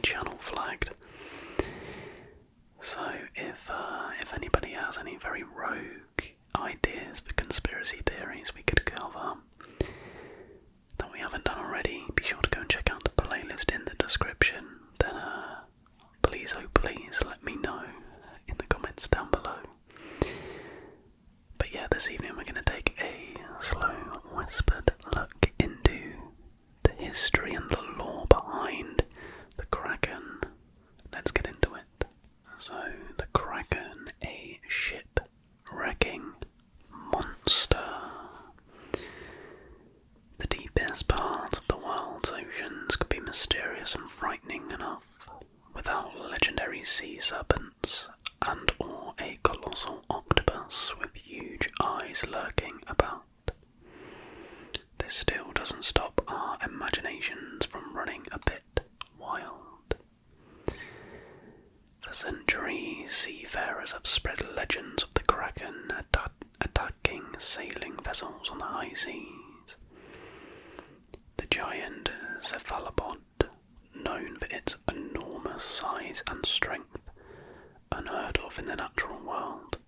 channel flagged. So if anybody has any very rogue ideas for conspiracy theories we could cover that we haven't done already, be sure to go and check out the playlist in the description. Then please, oh please, let me know in the comments down below. But yeah, this evening we're going to take a slow, whispered look into the history and the lore behind the Kraken. Let's get into it. So, the Kraken, a ship-wrecking monster. The deepest parts of the world's oceans could be mysterious and frightening enough without legendary sea serpents and or a colossal octopus with huge eyes lurking about. This still doesn't stop our imaginations from running a bit wild. For centuries, seafarers have spread legends of the Kraken attacking sailing vessels on the high seas. The giant cephalopod, known for its enormous size and strength, unheard of in the natural world,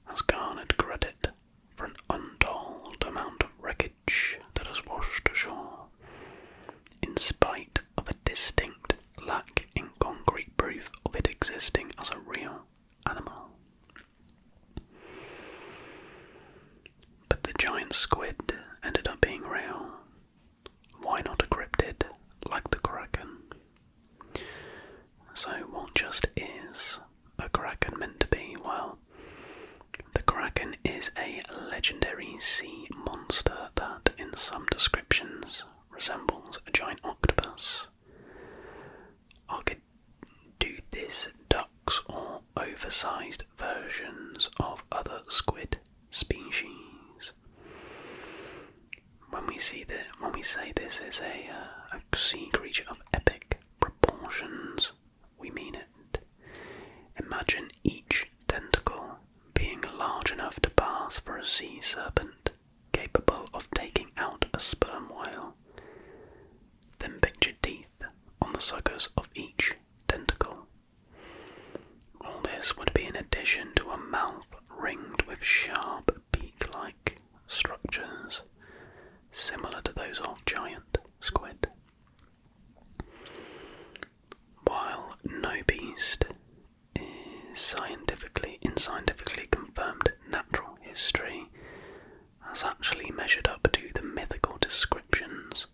has garnered credit for an untold amount of wreckage that has washed ashore, in spite of a distinct lack in concrete proof of it existing as a real animal. But the giant squid ended up being real. Why not a cryptid like the Kraken? So what just is a Kraken meant to be? Well, the Kraken is a legendary sea monster that, in some descriptions, resembles a giant octopus. Archaeopteryx ducks or oversized versions of other squid species. When we say this is a sea creature of epic proportions, we mean it. Imagine each tentacle being large enough to pass for a sea serpent, capable of taking out a sperm whale. Then picture teeth on the suckers of each tentacle. All this would be in addition to a mouth ringed with sharp beak-like structures, similar to those of giant squid. While no beast is scientifically confirmed natural history has actually measured up to the mythical descriptions,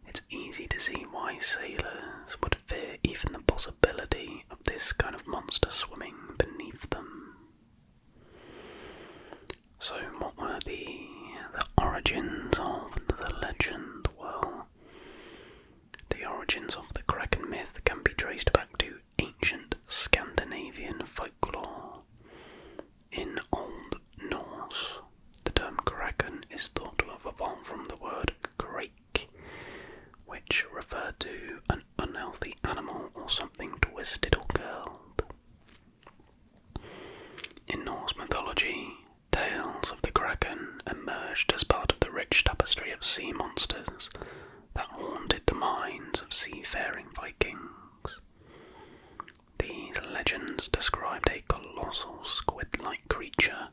it's easy to see why sailors would fear even the possibility of this kind of monster swimming beneath them. So what were the origins of the legend? Well, the origins of the Kraken myth can be traced back to ancient Scandinavian folklore. In Old Norse, the term Kraken is thought to have evolved from the word krake, which referred to an unhealthy animal or something twisted or curled. In Norse mythology, tales of the Kraken emerged as part of the rich tapestry of sea monsters that haunted the minds of seafaring Vikings. These legends described a colossal squid-like creature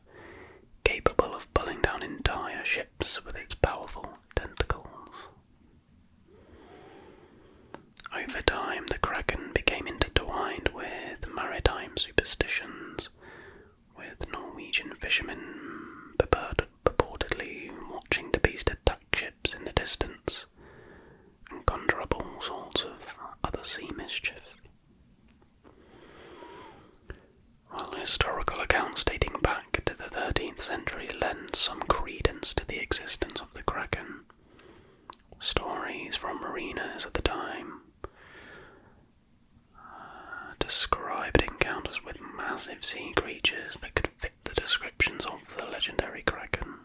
capable of pulling down entire ships with its powerful tentacles. Over time, the Kraken became intertwined with maritime superstitions, with Norwegian fishermen purportedly watching the beast attack ships in the distance and conjure up all sorts of other sea mischief. While historical accounts dating back to the 13th century lend some credence to the existence of the Kraken, stories from mariners at the time described encounters with massive sea creatures that could fit the descriptions of the legendary Kraken.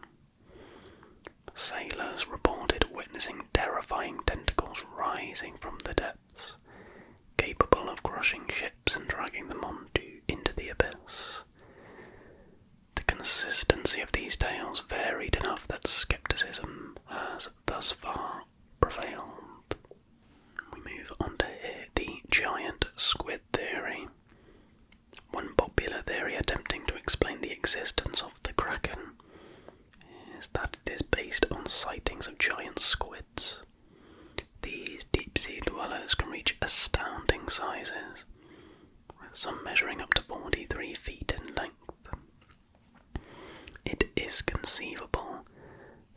Sailors reported witnessing terrifying tentacles rising from the depths, capable of crushing ships and dragging them into the abyss. The consistency of these tales varied enough that skepticism has thus far prevailed. We move on to here, the giant squid theory. One popular theory attempting to explain the existence of the Kraken is that it is based on sightings of giant squids. These deep-sea dwellers can reach astounding sizes, with some measuring up to 43 feet in length. It is conceivable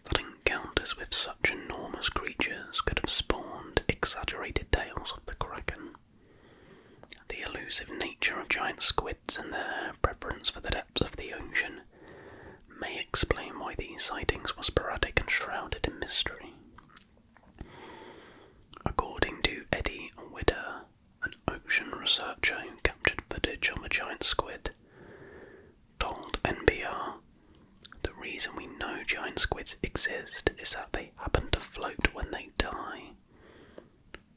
that encounters with such enormous creatures could have spawned exaggerated tales of the Kraken. The elusive nature of giant squids and their preference for the depths of the ocean may explain why these sightings were sporadic and shrouded in mystery. According to Eddie Widder, an ocean researcher who captured footage of a giant squid, told NPR, "The reason we know giant squids exist is that they happen to float when they die.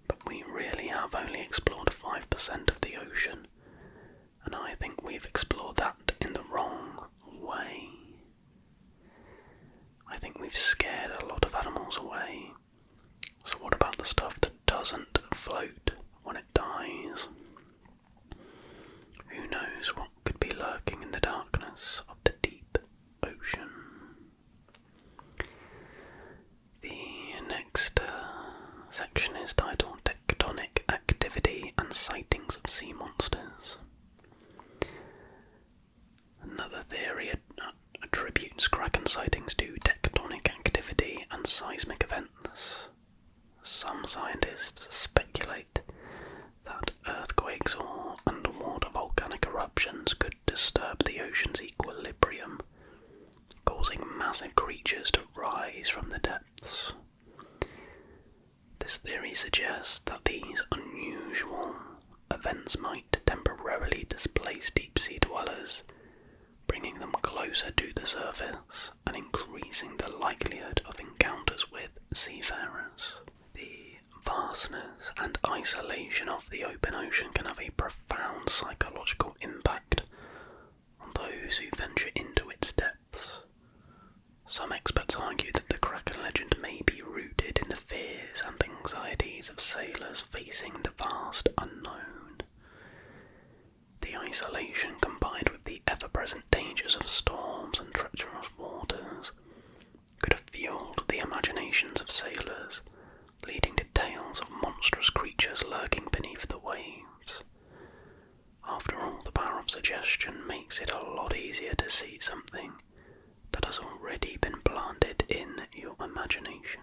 But we really have only explored 5% of the ocean, and I think we've explored that in the wrong way. I think we've scared a lot of animals away. So what about the stuff that doesn't float when it dies? Who knows what could be lurking in the darkness of the deep ocean?" The next section is titled Tectonic Activity and Sightings of Sea Monsters. Another theory attributes Kraken sightings to tectonic activity and seismic events. Some scientists speculate that earthquakes or underwater volcanic eruptions could disturb the ocean's equilibrium, causing massive creatures to rise from the depths. This theory suggests that these unusual events might temporarily displace deep-sea dwellers, bringing them closer to the surface and increasing the likelihood of encounters with seafarers. The vastness and isolation of the open ocean can have a profound psychological impact on those who venture into its depths. Some experts argue that the Kraken legend may be rooted in the fears and anxieties of sailors facing the vast unknown. The isolation, combined with the ever-present dangers of storms and treacherous waters, could have fueled the imaginations of sailors, leading to tales of monstrous creatures lurking beneath the waves. After all, the power of suggestion makes it a lot easier to see something that has already been planted in your imagination.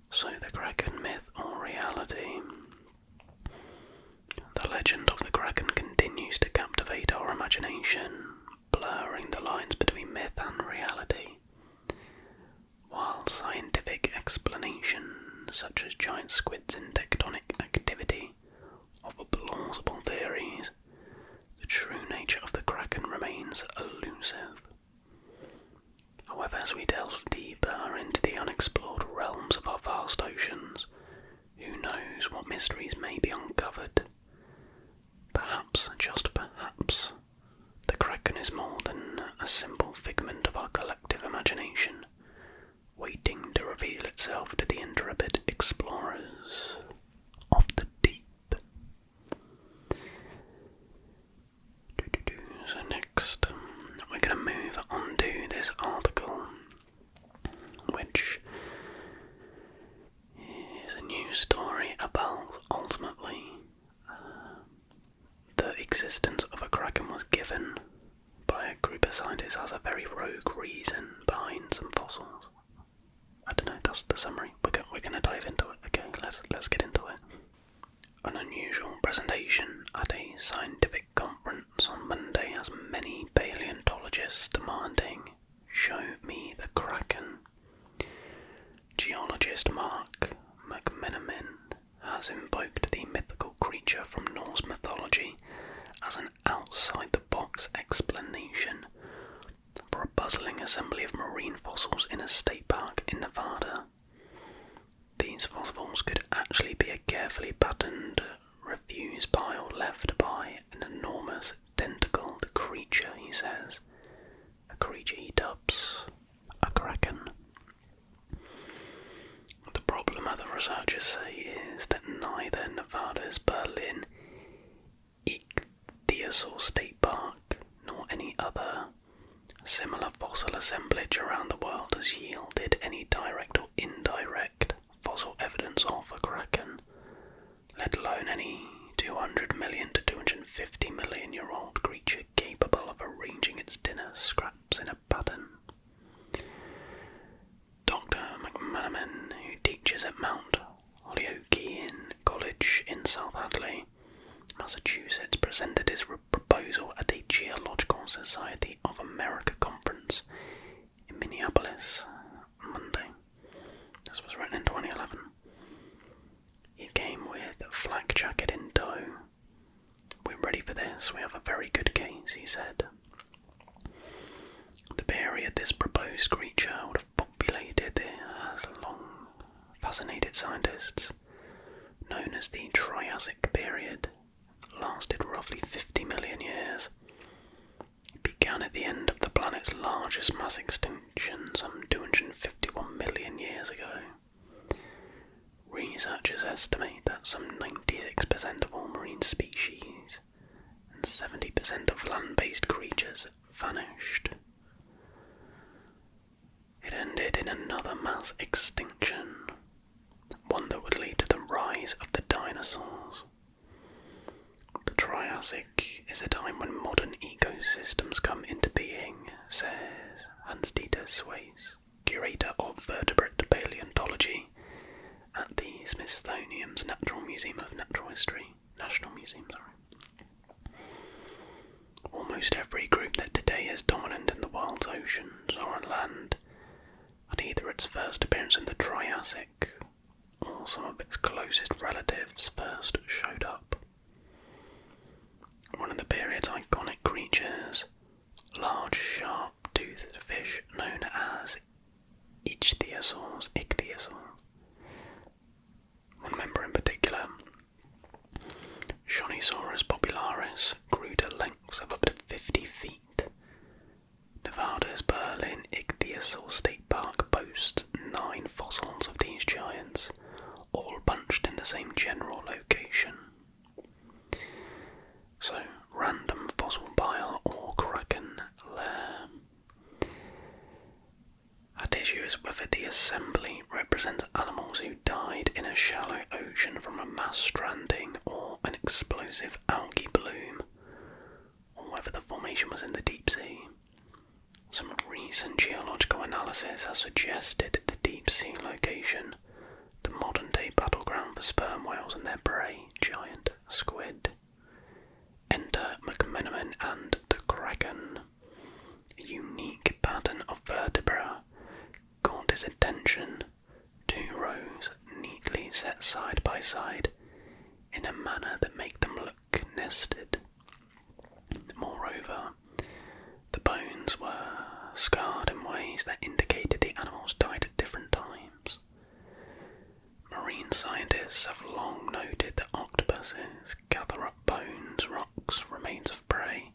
So the Kraken, myth or reality? The legend of the Kraken continues to captivate our imagination, blurring the lines between myth and reality. While scientific explanations, such as giant squids and tectonic activity, offer plausible theories, the true nature of the Kraken remains elusive. However, as we delve deeper into the unexplored realms of our vast oceans, who knows what mysteries may be uncovered? Perhaps, just perhaps, the Kraken is more than a simple figment of our collective imagination, waiting to reveal itself to the intrepid explorers of the deep. So next, we're going to move on to this article, which is a news story about ultimately the existence of a Kraken was given by a group of scientists as a very rogue reason behind some fossils. I don't know, that's the summary. We're going to dive into it. Okay, let's get into it. An unusual presentation at a scientific conference on Monday has many paleontologists demanding, "Show me the Kraken." Geologist Mark McMenamin has invoked the mythical creature from Norse mythology as an outside-the-box explanation for a puzzling assembly of marine fossils in a state park in Nevada. These fossils could actually be a carefully patterned refuse pile left by an enormous tentacled creature, he says. A creature he dubs a Kraken. The problem, other researchers say, is that Nevada's Berlin Ichthyosaur State Park, nor any other similar fossil assemblage around the world has yielded any direct or indirect fossil evidence of a kraken, let alone any 200 million to 250 million year old creature capable of arranging its dinner scraps in a pattern. Dr. McManaman, who teaches at Mount Holyoke College in South Hadley, Massachusetts, presented his proposal at a Geological Society of America conference in Minneapolis on Monday. This was written in 2011. He came with a flak jacket in tow. "We're ready for this, we have a very good case," he said. The period this proposed creature would have populated has long fascinated scientists. Known as the Triassic period, lasted roughly 50 million years. It began at the end of the planet's largest mass extinction some 251 million years ago. Researchers estimate that some 96% of all marine species and 70% of land-based creatures vanished. It ended in another mass extinction, one that would lead to the rise of the dinosaurs. The Triassic is a time when modern ecosystems come into being, says Hans-Dieter Suess, curator of vertebrate paleontology at the Smithsonian's National Museum. Almost every group that today is dominant in the world's oceans or on land had either its first appearance in the Triassic or some of its closest relatives first showed up. One of the period's iconic creatures, large sharp-toothed fish known as ichthyosaurs, one member in particular, Shonisaurus popularis, grew to lengths of up to 50 feet. Nevada's Berlin Ichthyosaur State Park boasts 9 fossils of these giants, all bunched in the same general location. So, random fossil pile or kraken lair. At issue is whether the assembly represents animals who died in a shallow ocean from a mass stranding or an explosive algae bloom, or whether the formation was in the deep sea. Some recent geological analysis has suggested the deep sea location, the modern-day battleground for sperm whales and their prey, giant squid. Enter McManaman and the kraken. A unique pattern of vertebra caught his attention. 2 rows neatly set side by side in a manner that make them look nested. Moreover, the bones were scarred in ways that indicated the animals died at different times. Marine scientists have long noted that octopuses gather up bones, rocks, remains of prey,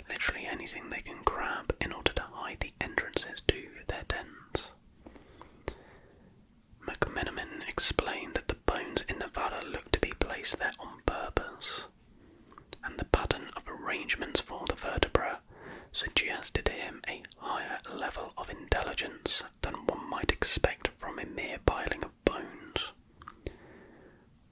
literally anything they can grab in order to hide the entrances to their dens. McManaman explained that the bones in Nevada looked to be placed there on purpose, and the pattern of arrangements for the vertebra suggested to him a higher level of intelligence than one might expect from a mere piling of bones.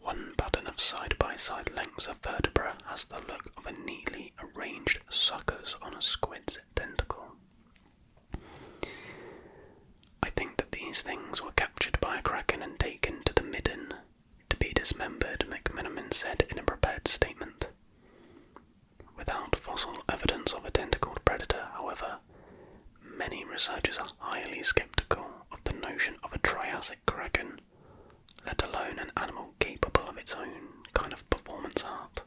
One pattern of side-by-side lengths of vertebra has the look of a neatly arranged suckers on a squid's tentacle. I think that these things were captured by a kraken and taken to the midden to be dismembered, McManaman said in a prepared statement. Without fossil evidence of a tentacled predator, however, many researchers are highly skeptical of the notion of a Triassic kraken, let alone an animal capable of its own kind of performance art.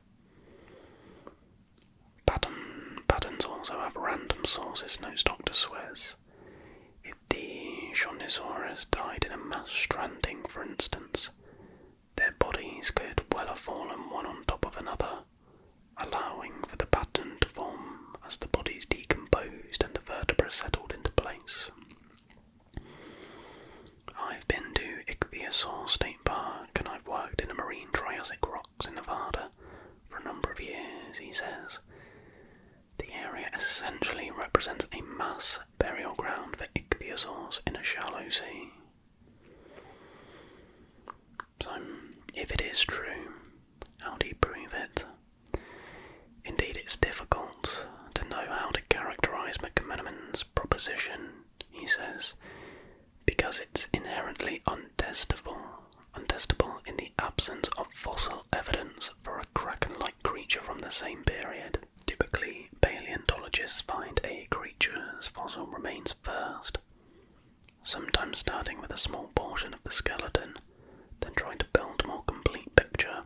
Patterns also have random sources, notes Dr. Suess. If the Shonisaurus died in a mass stranding, for instance, their bodies could well have fallen one on top of another, allowing for the pattern to form as the bodies decomposed and the vertebrae settled into place. I've been to Ichthyosaur State Park and I've worked in the marine Triassic rocks in represents a mass burial ground for ichthyosaurs in a shallow sea. So, if it is true, how do you prove it? Indeed, it's difficult to know how to characterise McMenamin's proposition, he says, because it's inherently untestable in the absence of fossil evidence for a kraken-like creature from the same period. Typically, paleontologists find a creature's fossil remains first, sometimes starting with a small portion of the skeleton, then trying to build a more complete picture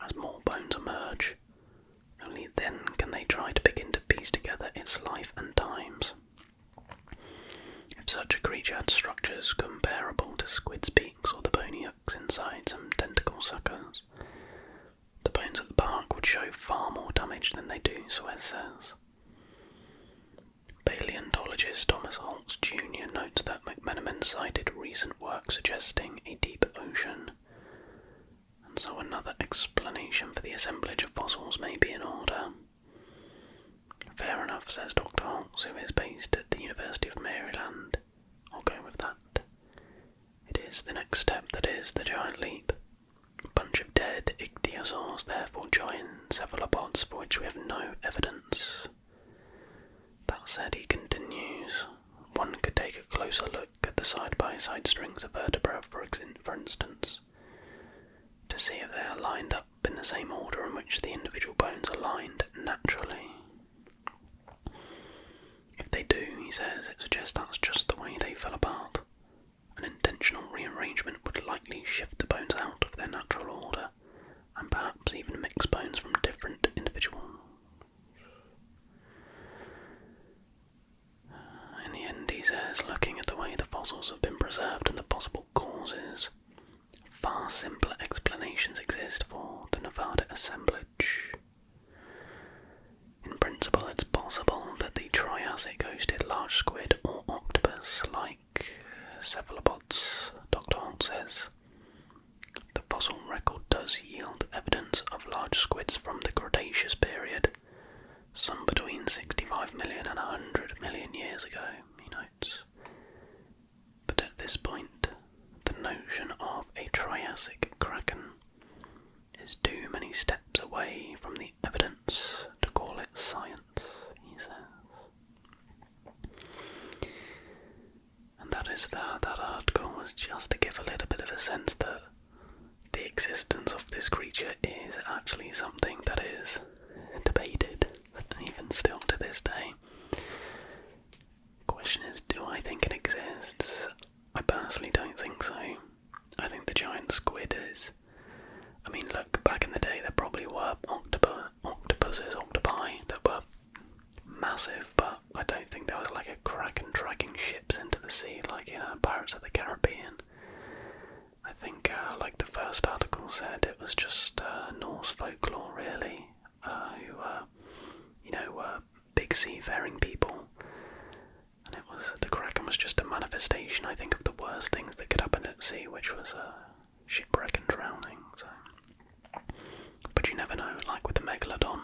as more bones emerge. Only then can they try to begin to piece together its life and times. If such a creature had structures comparable to squid's beaks or the bony hooks inside some tentacle suckers, the bones at the bark would show far more damage than they do, Suez says. Paleontologist Thomas Holtz Jr. notes that McMenamin cited recent work suggesting a deep ocean, and so another explanation for the assemblage of fossils may be in order. Fair enough, says Dr. Holtz, who is based at the University of Maryland. I'll go with that. It is the next step that is the giant leap. A bunch of dead ichthyosaurs, therefore giant cephalopods for which we have no evidence. That said, he continues, one could take a closer look at the side-by-side strings of vertebrae, for instance, to see if they are lined up in the same order in which the individual bones are lined naturally. If they do, he says, it suggests that's just the way they fell apart. An intentional rearrangement would likely shift the bones out of their natural order, and perhaps even mix bones from different individuals. In the end, he says, looking at the way the fossils have been preserved and the possible causes, far simpler explanations exist for the Nevada assemblage. In principle, it's possible that the Triassic hosted large squid or octopus like cephalopods, Dr. Holt says. The fossil record does yield evidence of large squids from the Cretaceous period, some between 65 million and 100 million years ago, he notes. But at this point, the notion of a Triassic kraken is too many steps away from the evidence to call it science, he says. And that article was just to give a little bit of a sense that the existence of this creature is actually something that is debated, even still to this day. The question is, do I think it exists? I personally don't think so. I think the giant squid is... I mean, look, back in the day there probably were octopi that were massive, but I don't think there was like a kraken dragging ships into the sea like in Pirates of the Caribbean. I think, like the first article said, it was just Norse folklore, really, who were big seafaring people, and the kraken was just a manifestation, I think, of the worst things that could happen at sea, which was shipwreck and drowning. So, but you never know, like with the megalodon.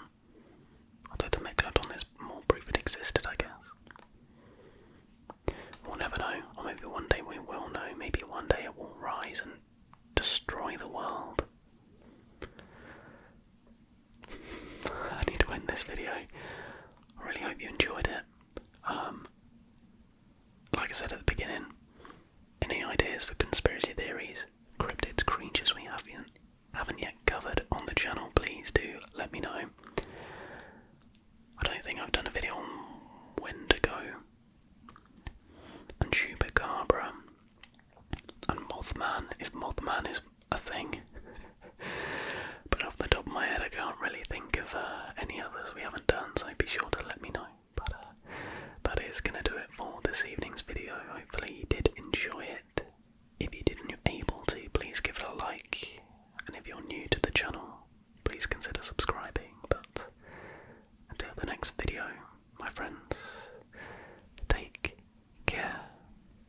Although the megalodon is more proof it existed, I guess. We'll never know, or maybe one day we will know. Maybe one day it will rise and destroy the world. I need to end this video. I really hope you enjoyed it. Like I said at the beginning, any ideas for conspiracy theories, cryptids, creatures we haven't yet covered on the channel, please do let me know. I don't think I've done a video on Wendigo and Chupacabra and Mothman, if Mothman is a thing. But off the top of my head I can't really think of any others we haven't done, so be sure to let me know. But that is going to do it for this evening's video. Hopefully you did enjoy it.